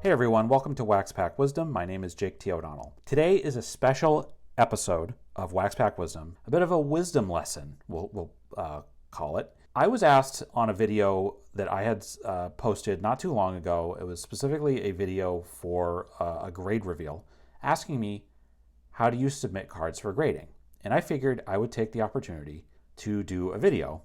Hey everyone, welcome to Waxpack Wisdom. My name is Jake T. O'Donnell. Today is a special episode of Waxpack Wisdom, a bit of a wisdom lesson, we'll call it. I was asked on a video that I had posted not too long ago. It was specifically a video for a grade reveal, asking me, how do you submit cards for grading? And I figured I would take the opportunity to do a video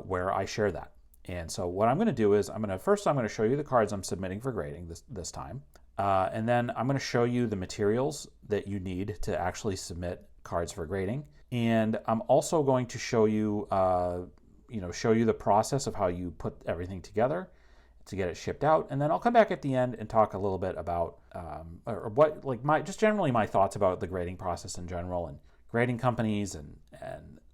where I share that. And so what I'm going to do is I'm going to show you the cards I'm submitting for grading this time. And then I'm going to show you the materials that you need to actually submit cards for grading. And I'm also going to show you, the process of how you put everything together to get it shipped out. And then I'll come back at the end and talk a little bit about, generally my thoughts about the grading process in general and grading companies and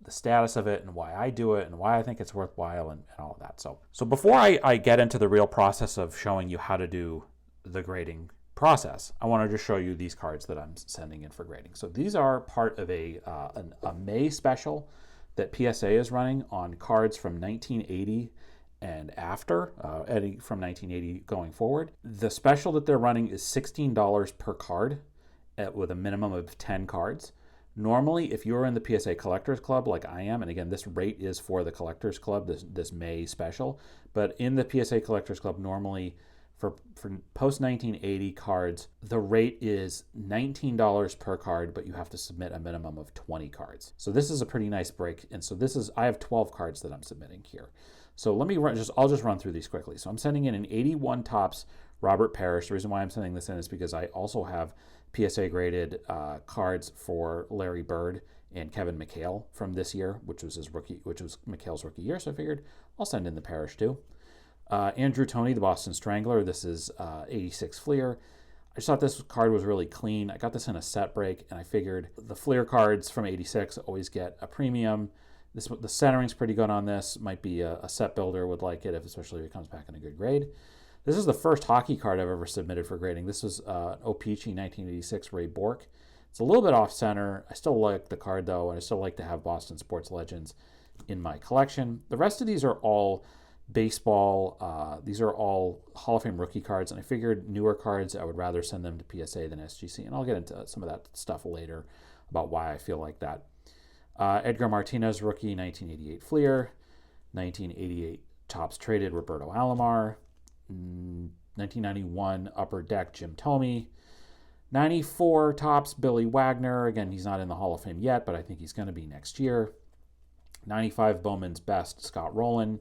the status of it and why I do it and why I think it's worthwhile and all of that. So before I get into the real process of showing you how to do the grading process, I want to just show you these cards that I'm sending in for grading. So these are part of a May special that PSA is running on cards from 1980 and after, from 1980 going forward. The special that they're running is $16 per card with a minimum of 10 cards. Normally, if you're in the PSA Collectors Club like I am, and again, this rate is for the Collectors Club, this May special, but in the PSA Collectors Club, normally for post-1980 cards, the rate is $19 per card, but you have to submit a minimum of 20 cards. So this is a pretty nice break, and so I have 12 cards that I'm submitting here. So I'll just run through these quickly. So I'm sending in an 81 Topps Robert Parrish. The reason why I'm sending this in is because I also have PSA graded cards for Larry Bird and Kevin McHale from this year, which was McHale's rookie year. So I figured I'll send in the Parrish too. Andrew Toney, the Boston Strangler. This is 86 Fleer. I just thought this card was really clean. I got this in a set break, and I figured the Fleer cards from 86 always get a premium. The centering's pretty good on this. Might be a set builder would like it, especially if it comes back in a good grade. This is the first hockey card I've ever submitted for grading. This was O-Pee-Chee 1986 Ray Bourque. It's a little bit off center. I still like the card though, and I still like to have Boston Sports Legends in my collection. The rest of these are all baseball. These are all Hall of Fame rookie cards, and I figured newer cards, I would rather send them to PSA than SGC, and I'll get into some of that stuff later about why I feel like that. Edgar Martinez, rookie, 1988 Fleer, 1988 Topps Traded Roberto Alomar, 1991 Upper Deck Jim Thome, 94 Topps Billy Wagner. Again, he's not in the Hall of Fame yet, but I think he's going to be next year. 95 Bowman's Best Scott Rowland,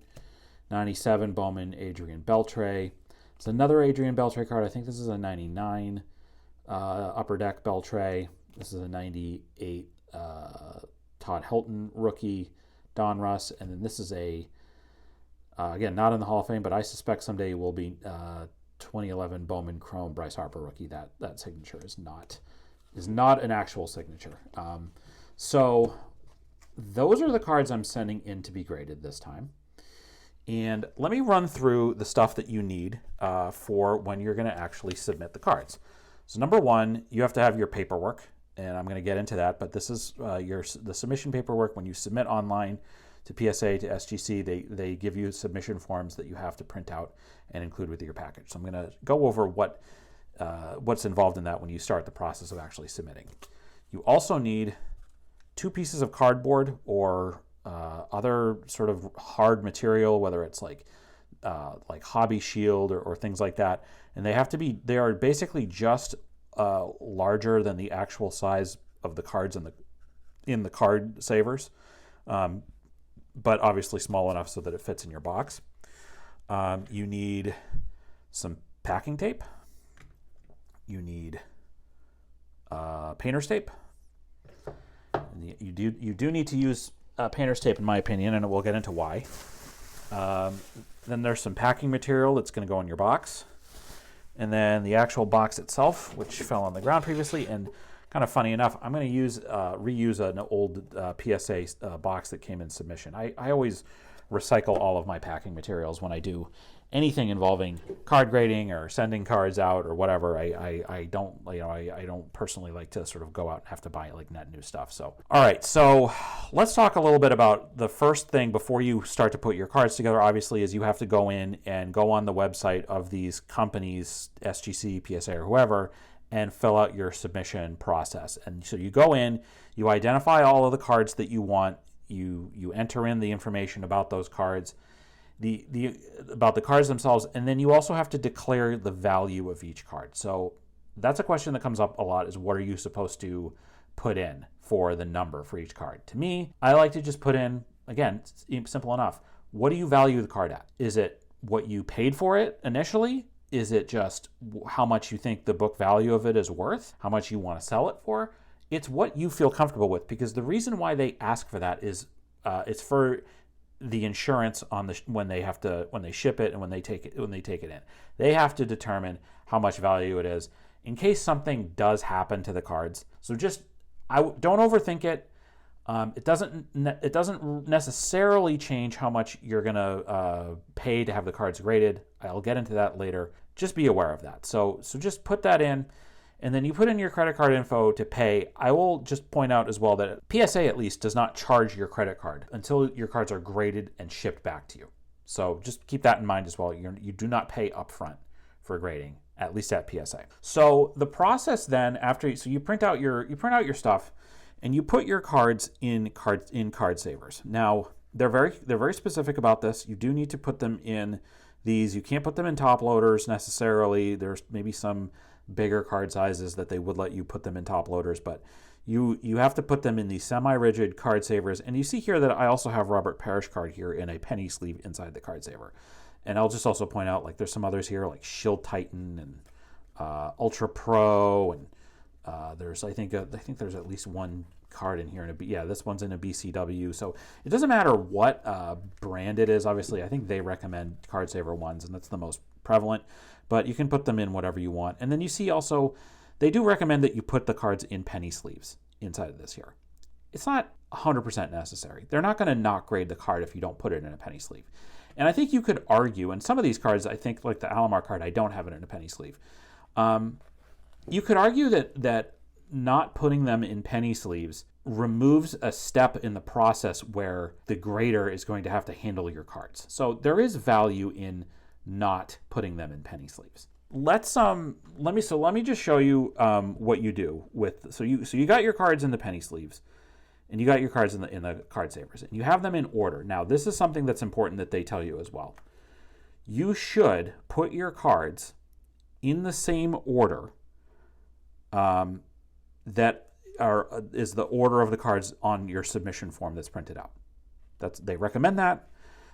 97 Bowman Adrian Beltre. It's another Adrian Beltre card. I think this is a 99 Upper Deck Beltre. This is a 98 Todd Helton rookie Don Russ, and then this is again, not in the Hall of Fame, but I suspect someday will be 2011 Bowman Chrome Bryce Harper rookie. That signature is not an actual signature. So those are the cards I'm sending in to be graded this time. And let me run through the stuff that you need for when you're going to actually submit the cards. So number one, you have to have your paperwork, and I'm going to get into that, but this is the submission paperwork. When you submit online to PSA, to SGC, they give you submission forms that you have to print out and include with your package. So I'm going to go over what's involved in that when you start the process of actually submitting. You also need 2 pieces of cardboard or other sort of hard material, whether it's like Hobby Shield or things like that, and they are basically just larger than the actual size of the cards in the card savers, but obviously small enough so that it fits in your box. You need some packing tape. You need painter's tape. And you do need to use painter's tape, in my opinion, and we'll get into why. Then there's some packing material that's going to go in your box. And then the actual box itself, which fell on the ground previously. And kind of funny enough, I'm going to reuse an old PSA box that came in submission. I always recycle all of my packing materials when I do anything involving card grading or sending cards out or whatever. I don't, I don't personally like to sort of go out and have to buy like net new stuff. So, all right, so let's talk a little bit about the first thing before you start to put your cards together, obviously, is you have to go in and go on the website of these companies, SGC, PSA, or whoever, and fill out your submission process. And so you go in, you identify all of the cards that you want, you enter in the information about those cards, about the cards themselves, and then you also have to declare the value of each card. So that's a question that comes up a lot, is what are you supposed to put in for the number for each card? To me, I like to just put in, again, it's simple enough. What do you value the card at? Is it what you paid for it initially? Is it just how much you think the book value of it is worth? How much you want to sell it for? It's what you feel comfortable with, because the reason why they ask for that is it's for the insurance on when they ship it and when they take it in. They have to determine how much value it is in case something does happen to the cards. So just don't overthink it. It doesn't necessarily change how much you're gonna pay to have the cards graded. I'll get into that later. Just be aware of that. So just put that in. And then you put in your credit card info to pay. I will just point out as well that PSA at least does not charge your credit card until your cards are graded and shipped back to you. So just keep that in mind as well. You do not pay upfront for grading, at least at PSA. So the process then you print out your stuff and you put your cards in card savers. Now they're very specific about this. You do need to put them in these. You can't put them in top loaders necessarily. There's maybe some bigger card sizes that they would let you put them in top loaders, but you have to put them in these semi-rigid card savers. And you see here that I also have Robert Parrish card here in a penny sleeve inside the card saver. And I'll just also point out, like, there's some others here like Shield Titan and Ultra Pro, and I think there's at least one card in here this one's in a BCW. So it doesn't matter what brand it is. Obviously, I think they recommend card saver ones, and that's the most prevalent, but you can put them in whatever you want. And then you see also, they do recommend that you put the cards in penny sleeves inside of this here. It's not 100% necessary. They're not going to not grade the card if you don't put it in a penny sleeve. And I think you could argue, and some of these cards, I think like the Alamar card, I don't have it in a penny sleeve. You could argue that not putting them in penny sleeves removes a step in the process where the grader is going to have to handle your cards. So there is value in not putting them in penny sleeves. Let me just show you what you do with. So you got your cards in the penny sleeves, and you got your cards in the card savers, and you have them in order. Now this is something that's important that they tell you as well. You should put your cards in the same order that is the order of the cards on your submission form that's printed out. They recommend that.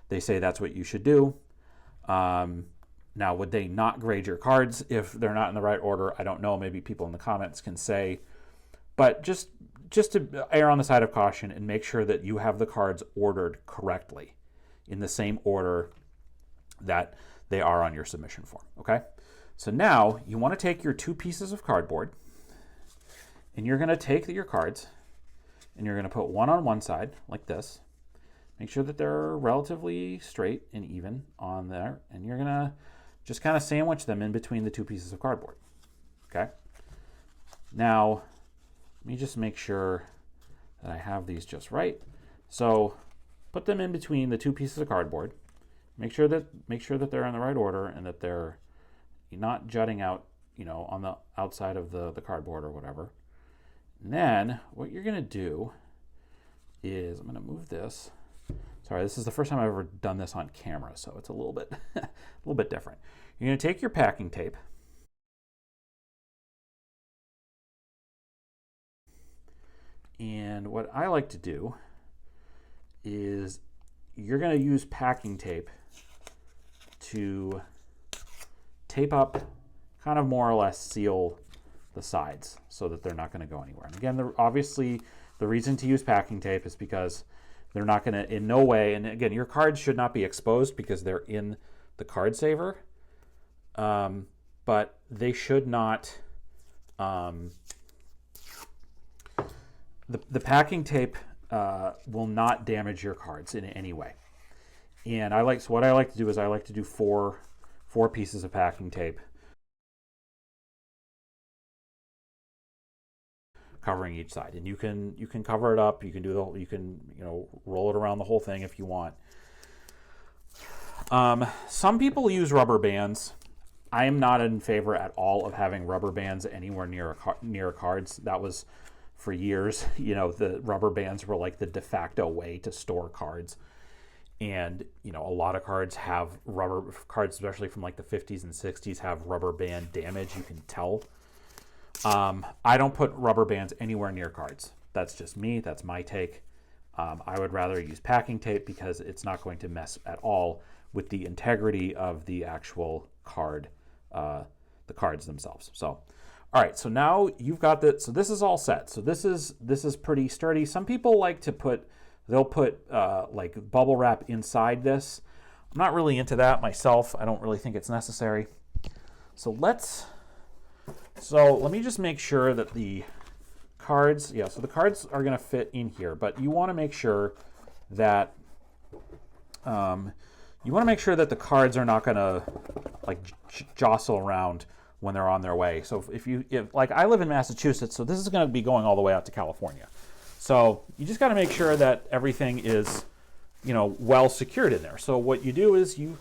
They say that's what you should do. Now, would they not grade your cards if they're not in the right order? I don't know. Maybe people in the comments can say. But just to err on the side of caution and make sure that you have the cards ordered correctly in the same order that they are on your submission form, okay? So now you want to take your 2 pieces of cardboard, and you're going to take your cards and you're going to put one on one side like this. Make sure that they're relatively straight and even on there, and you're going to just kind of sandwich them in between the 2 pieces of cardboard, okay? Now, let me just make sure that I have these just right. So put them in between the 2 pieces of cardboard. Make sure that they're in the right order and that they're not jutting out, on the outside of the cardboard or whatever. And then what you're going to do is, I'm going to move this. Sorry, this is the first time I've ever done this on camera, so it's a little bit different. You're going to take your packing tape, and what I like to do is you're going to use packing tape to tape up, kind of more or less seal the sides so that they're not going to go anywhere. And again, obviously the reason to use packing tape is because they're not going to, in no way, and again, your cards should not be exposed because they're in the card saver, but they should not, the packing tape will not damage your cards in any way. And so what I like to do is I like to do four pieces of packing tape covering each side. And you can cover it up. You can roll it around the whole thing if you want. Some people use rubber bands. I am not in favor at all of having rubber bands anywhere near cards. That was for years. The rubber bands were like the de facto way to store cards. And, a lot of cards have rubber cards, especially from like the 50s and 60s, have rubber band damage. You can tell. I don't put rubber bands anywhere near cards. That's just me. That's my take. I would rather use packing tape because it's not going to mess at all with the integrity of the actual card, the cards themselves. So, all right. So now you've got that. So this is all set. So this is pretty sturdy. Some people like to they'll put like bubble wrap inside this. I'm not really into that myself. I don't really think it's necessary. So let me just make sure that the cards, so the cards are going to fit in here, but you want to make sure that the cards are not going to like jostle around when they're on their way. So if like I live in Massachusetts, so this is going to be going all the way out to California. So you just got to make sure that everything is, well secured in there. So what you do is you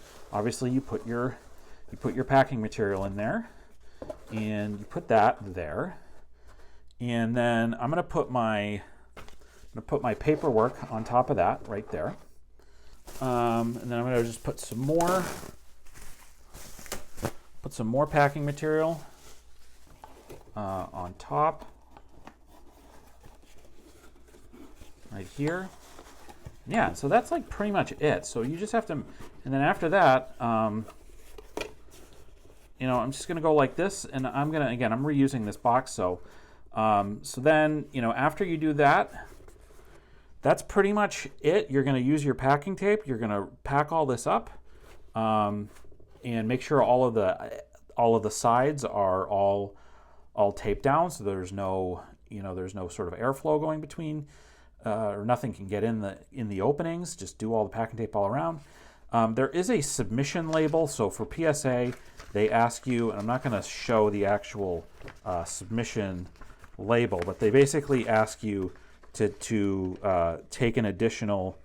put your packing material in there, and you put that there, and then I'm going to put my paperwork on top of that right there, and then I'm going to just put some more packing material on top. Right here. Yeah, so that's like pretty much it. So you just have to, and then after that, I'm just going to go like this, and I'm reusing this box. So then, after you do that, that's pretty much it. You're going to use your packing tape. You're going to pack all this up, and make sure all of the sides are all taped down, so there's no sort of airflow going between. Or nothing can get in the openings. Just do all the packing tape all around. There is a submission label. So for PSA, they ask you, and I'm not going to show the actual submission label, but they basically ask you to take an additional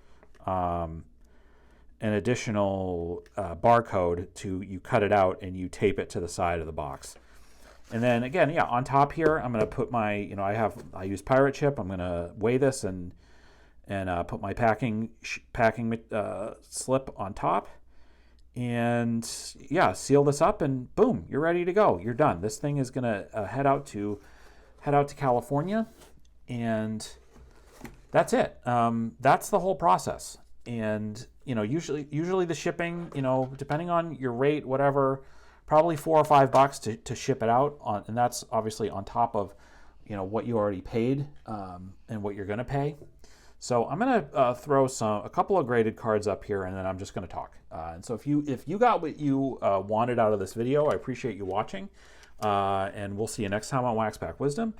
barcode. You cut it out and you tape it to the side of the box. And then again, on top here, I'm going to put my, I use pirate chip. I'm going to weigh this and put my packing slip on top, and seal this up, and boom, you're ready to go. You're done. This thing is going to head out to California, and that's it. That's the whole process. And usually the shipping, depending on your rate, whatever, probably $4 or $5 to ship it out on, and that's obviously on top of what you already paid and what you're going to pay. So I'm going to throw a couple of graded cards up here, and then I'm just going to talk. And so if you got what you wanted out of this video, I appreciate you watching, and we'll see you next time on Wax Pack Wisdom.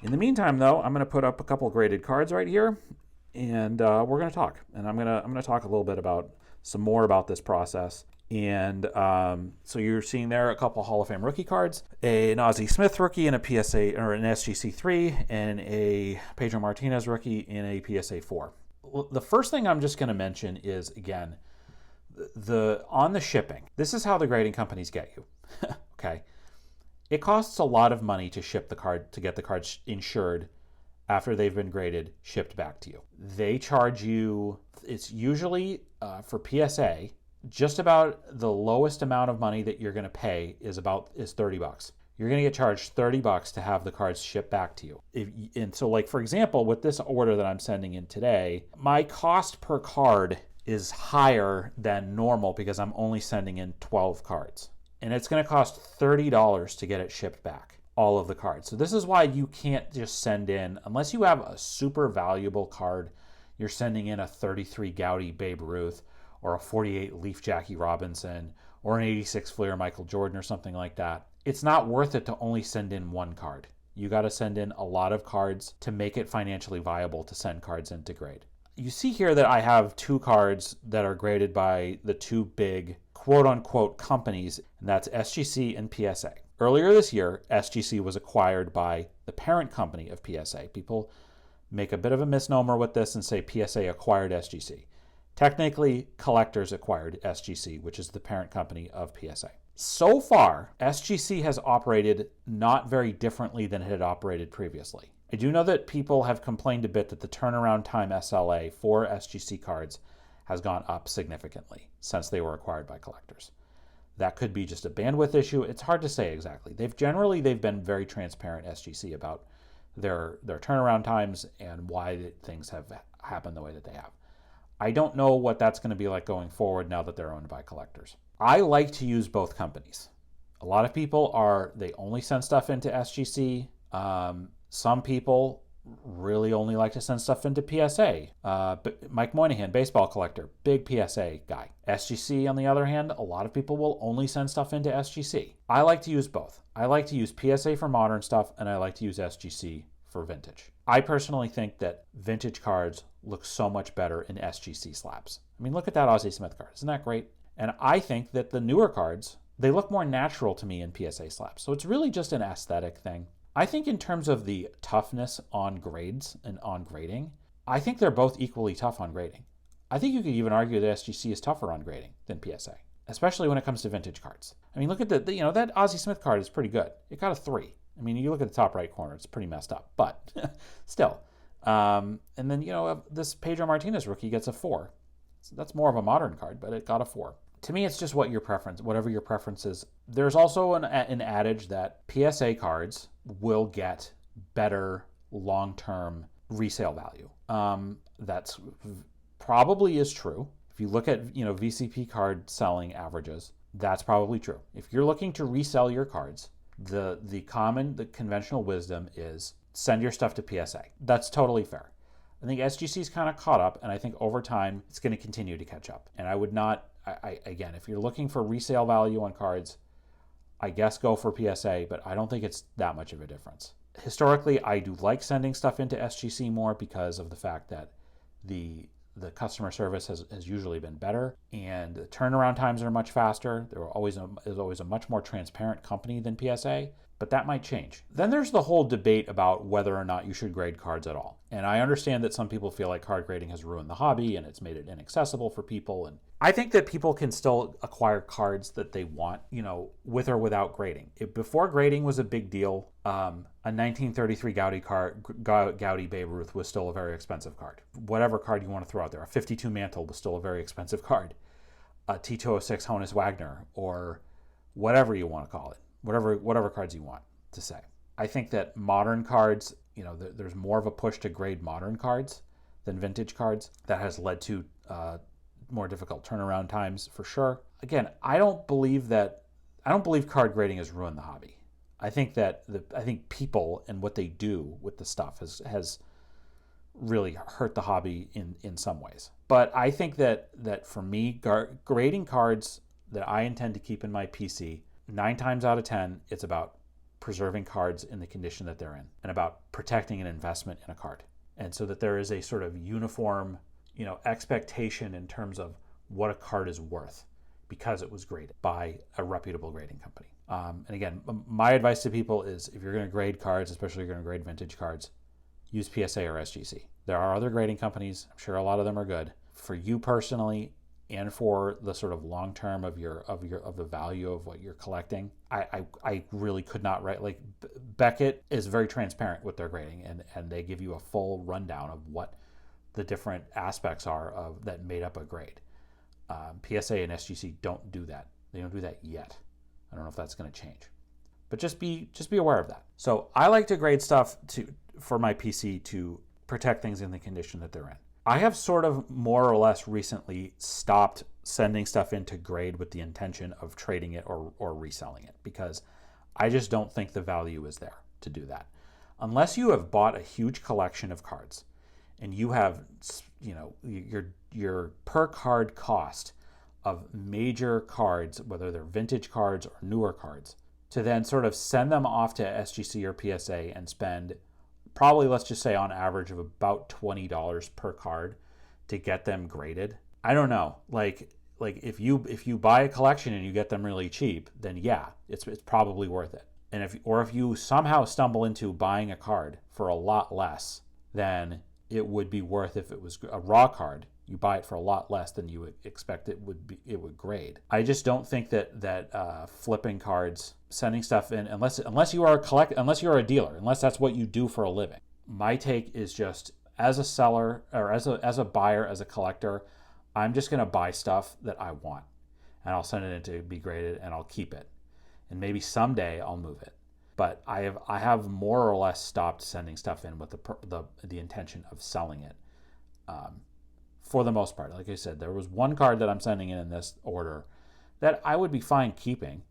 In the meantime, though, I'm going to put up a couple of graded cards right here, and we're going to talk. And I'm going to talk a little bit some more about this process. And so you're seeing there a couple Hall of Fame rookie cards, an Ozzie Smith rookie in a PSA or an SGC 3, and a Pedro Martinez rookie in a PSA 4. The first thing I'm just going to mention is, again, on the shipping. This is how the grading companies get you. Okay, it costs a lot of money to ship the card, to get the cards insured after they've been graded, shipped back to you. They charge you. It's usually for PSA. Just about the lowest amount of money that you're going to pay is $30. You're going to get charged $30 to have the cards shipped back to you. And so, like, for example, with this order that I'm sending in today, my cost per card is higher than normal because I'm only sending in 12 cards. And it's going to cost $30 to get it shipped back, all of the cards. So this is why you can't just send in, unless you have a super valuable card, you're sending in a 33 Gaudy Babe Ruth, or a 48 Leaf Jackie Robinson, or an 86 Fleer Michael Jordan, or something like that. It's not worth it to only send in one card. You got to send in a lot of cards to make it financially viable to send cards into grade. you see here that I have 2 cards that are graded by the 2 big quote-unquote companies, and that's SGC and PSA. Earlier this year, SGC was acquired by the parent company of PSA. People make a bit of a misnomer with this and say PSA acquired SGC. Technically, Collectors acquired SGC, which is the parent company of PSA. So far, SGC has operated not very differently than it had operated previously. I do know that people have complained a bit that the turnaround time SLA for SGC cards has gone up significantly since they were acquired by Collectors. That could be just a bandwidth issue. It's hard to say exactly. They've been very transparent, SGC, about their turnaround times and why things have happened the way that they have. I don't know what that's going to be like going forward now that they're owned by Collectors. I like to use both companies. A lot of people they only send stuff into SGC. Some people really only like to send stuff into PSA. But Mike Moynihan, baseball collector, big PSA guy. SGC, on the other hand, a lot of people will only send stuff into SGC. I like to use both. I like to use PSA for modern stuff, and I like to use SGC for vintage. I personally think that vintage cards look so much better in SGC slabs. I mean, look at that Ozzie Smith card. Isn't that great? And I think that the newer cards, they look more natural to me in PSA slabs. So it's really just an aesthetic thing. I think in terms of the toughness on grades and on grading, I think they're both equally tough on grading. I think you could even argue that SGC is tougher on grading than PSA, especially when it comes to vintage cards. I mean, look at that Ozzie Smith card is pretty good. It got a 3. I mean, you look at the top right corner, it's pretty messed up, but still. And then, this Pedro Martinez rookie gets a 4. So that's more of a modern card, but it got a 4. To me, it's just whatever your preference is. There's also an adage that PSA cards will get better long-term resale value. That's probably is true. If you look at VCP card selling averages, that's probably true. If you're looking to resell your cards, the conventional wisdom is send your stuff to PSA. That's totally fair. I think SGC's kind of caught up, and I think over time it's going to continue to catch up. And I would not, again, if you're looking for resale value on cards, I guess go for PSA, but I don't think it's that much of a difference. Historically, I do like sending stuff into SGC more because of the fact that the customer service has usually been better, and the turnaround times are much faster. There's always a much more transparent company than PSA, but that might change. Then there's the whole debate about whether or not you should grade cards at all. And I understand that some people feel like card grading has ruined the hobby and it's made it inaccessible for people. And I think that people can still acquire cards that they want, with or without grading. Before grading was a big deal, a 1933 Gaudy Babe Ruth was still a very expensive card. Whatever card you want to throw out there, a 52 Mantle was still a very expensive card. A T206 Honus Wagner, or whatever you want to call it. Whatever cards you want to say. I think that modern cards, there's more of a push to grade modern cards than vintage cards. That has led to more difficult turnaround times for sure. Again, I don't believe card grading has ruined the hobby. I think people and what they do with the stuff has really hurt the hobby in some ways. But I think that for me, grading cards that I intend to keep in my PC, 9 times out of 10, it's about preserving cards in the condition that they're in and about protecting an investment in a card. And so that there is a sort of uniform, expectation in terms of what a card is worth because it was graded by a reputable grading company. And again, my advice to people is if you're going to grade cards, especially if you're going to grade vintage cards, use PSA or SGC. There are other grading companies. I'm sure a lot of them are good. For you personally, and for the sort of long term of the value of what you're collecting, I really could not write. Like Beckett is very transparent with their grading, and they give you a full rundown of what the different aspects are of that made up a grade. PSA and SGC don't do that. They don't do that yet. I don't know if that's going to change, but just be aware of that. So I like to grade stuff for my PC to protect things in the condition that they're in. I have sort of more or less recently stopped sending stuff into grade with the intention of trading it or reselling it because I just don't think the value is there to do that. Unless you have bought a huge collection of cards and you have, your per card cost of major cards, whether they're vintage cards or newer cards, to then sort of send them off to SGC or PSA and spend probably, let's just say on average of about $20 per card to get them graded. I don't know. Like if you buy a collection and you get them really cheap, then yeah, it's probably worth it. And if you somehow stumble into buying a card for a lot less than it would be worth if it was a raw card, you buy it for a lot less than you would expect it would grade. I just don't think that flipping cards, sending stuff in, unless you are a dealer, unless that's what you do for a living. My take is just, as a seller or as a buyer, as a collector, I'm just going to buy stuff that I want, and I'll send it in to be graded, and I'll keep it, and maybe someday I'll move it. But I have more or less stopped sending stuff in with the intention of selling it. For the most part, like I said, there was one card that I'm sending in this order that I would be fine keeping,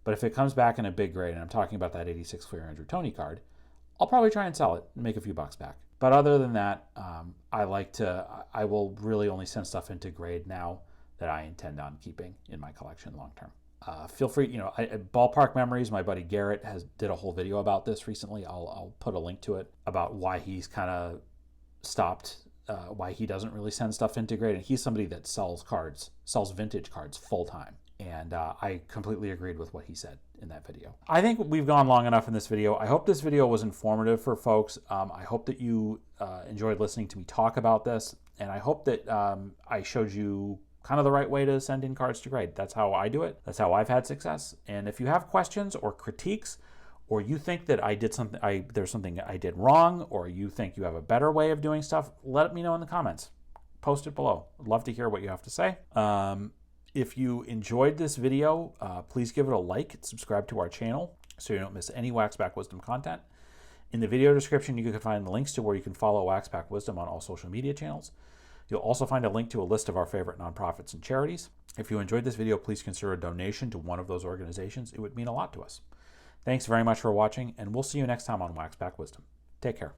but if it comes back in a big grade, and I'm talking about that 86 Clear Andrew Toney card, I'll probably try and sell it and make a few bucks back. But other than that, I will really only send stuff into grade now that I intend on keeping in my collection long term. Feel free, Ballpark Memories, my buddy Garrett did a whole video about this recently. I'll put a link to it about why he's kind of stopped, why he doesn't really send stuff into grade. And he's somebody that sells vintage cards full time. And I completely agreed with what he said in that video. I think we've gone long enough in this video. I hope this video was informative for folks. I hope that you enjoyed listening to me talk about this. And I hope that I showed you kind of the right way to send in cards to grade. That's how I do it. That's how I've had success. And if you have questions or critiques, or you think that there's something I did wrong, or you think you have a better way of doing stuff, let me know in the comments. Post it below. I'd love to hear what you have to say. If you enjoyed this video, please give it a like and subscribe to our channel so you don't miss any Waxback Wisdom content. In the video description, you can find links to where you can follow Waxback Wisdom on all social media channels. You'll also find a link to a list of our favorite nonprofits and charities. If you enjoyed this video, please consider a donation to one of those organizations. It would mean a lot to us. Thanks very much for watching, and we'll see you next time on Waxback Wisdom. Take care.